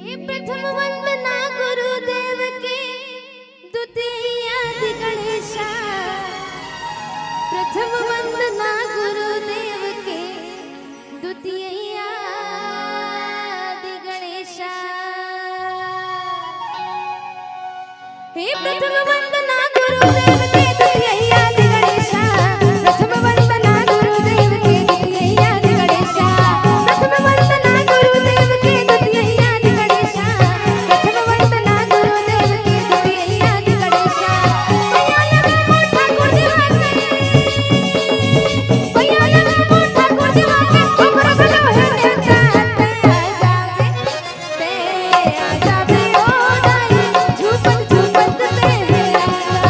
हे प्रथम वंदना गुरुदेव के द्वितीय आदि गणेशा। प्रथम वंदना गुरुदेव के द्वितीय आदि गणेशा। हे प्रथम वंदना गुरुदेव के द्वितीय आदि गणेशा। प्रथम वंदना गुरुदेव के द्वितीय आदि गणेशा। प्रथम वंदना गुरुदेव के द्वितीय आदि गणेशा। प्रथम वंदना गुरुदेव के द्वितीय आदि गणेशा। भैया लगा मोठा गुरुदेवा के, भैया लगा मोठा गुरुदेवा के, हमरो गलो है नेता ते आ जाबे ओ दाई झूपन झूपन ते आ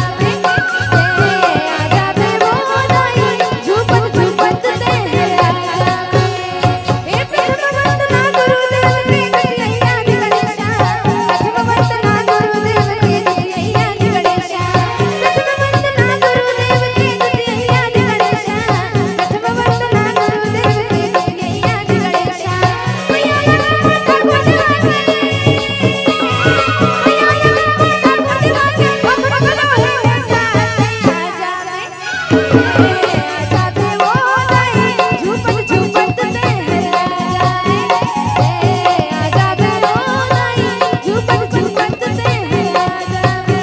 जाबे आ जाबे ओ दाई झूपन झूपन ते आ जाबे। हे प्रथम वंदना गुरुदेव के द्वितीय आदि गणेशा। प्रथम वंदना गुरुदेव के द्वितीय आदि गणेशा। प्रथम वंदना गुरुदेव के द्वितीय आदि गणेशा। प्रथम वंदना गुरुदेव के द्वितीय आदि गणेशा। भैया लगा मोठा गुरुदेवा के, भैया लगा मोठा गुरुदेवा के, हमरो गलो है नेता आ जाबे ओ दाई झूपन झूपन ते आ जाबे आ जाबे ओ दाई झूपन झूपन ते आ जाबे।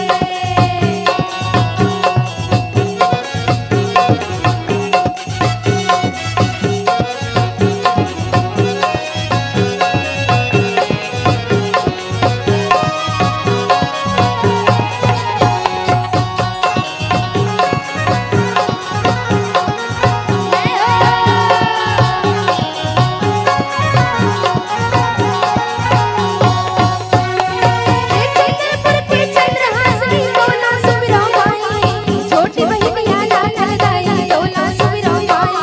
चंद्रपुर के चंद्रहासनी तोला सुमिरो माई। छोटी बहिनिया लाल दाई तोला सुमिरो माई।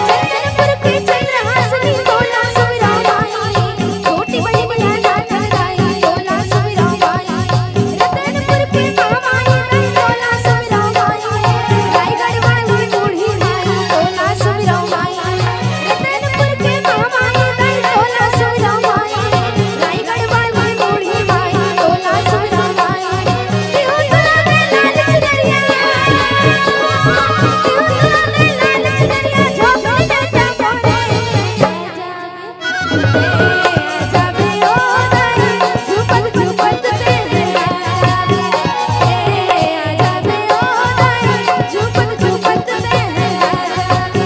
चंद्रपुर के चंद्रहासनी तोला सुमिरो माई। छोटी बहिनिया लाल दाई तोला सुमिरो माई। रतनपुर के मामाई दाई तोला सुमिरो माई। रायगढ़ वाली बूढ़ी माई तोला सुमिरो माई। रतनपुर के मामाई दाई तोला सुमिरो माई। रायगढ़ वाली बूढ़ी माई तोला सुमिरो माई। क्यों तुला ने लाल चुनरिया, क्यों तुला ने लाल चुनरिया झोंकने देता मोरे आ जाबे ओ दाई झूपन झूपन ते आ जाबे आ जाबे ओ दाई झूपन झूपन ते आ जाबे।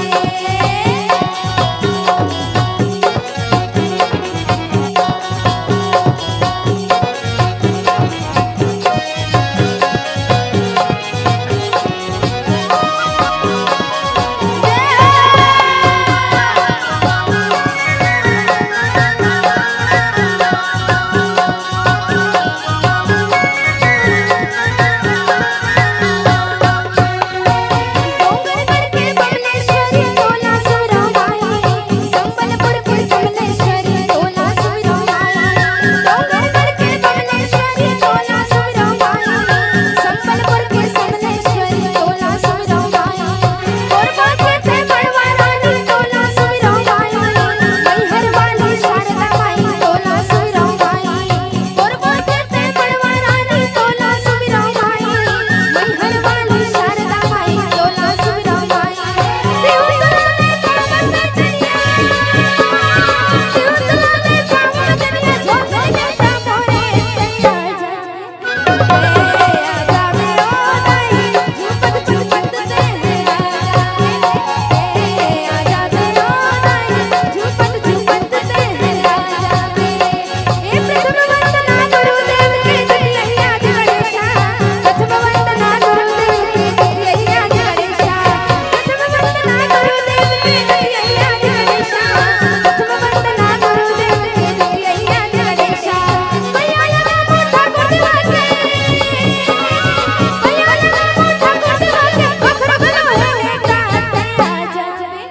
डोंगरगढ़ के बमलेश्वरी तोला सुमिरो माई। संबलपुर के समलेश्वरी तोला सुमिरो माई। डोंगरगढ़ के बमलेश्वरी तोला सुमिरो माई। संबलपुर के समलेश्वरी तोला सुमिरो माई। कोरबा के ते बड़वा रानी तोला सुमिरो माई। मैहर वाली शारदा माई तोला सुमिरो माई। कोरबा के ते बड़वा रानी तोला सुमिरो माई। मैहर वाली शारदा माई तोला सुमिरो माई। क्यों तुला ने पावन चनिया, क्यों तुला ने पावन चनिया झोंकने देता मोरे आ जाबे ओ दाई झूपन झूपन ते आ जाबे आ जाबे ओ दाई झूपन झूपन ते आ जाबे। हे प्रथम वंदना गुरुदेव के द्वितीय आदि गणेशा। प्रथम वंदना गुरुदेव के द्वितीय आदि गणेशा। प्रथम वंदना गुरुदेव के द्वितीय आदि गणेशा। प्रथम वंदना गुरुदेव के द्वितीय आदि गणेशा। भैया लगा मोठा गुरुदेवा के, भैया लगा मोठा गुरुदेवा के, हमरो गलो है नेता आ जाबे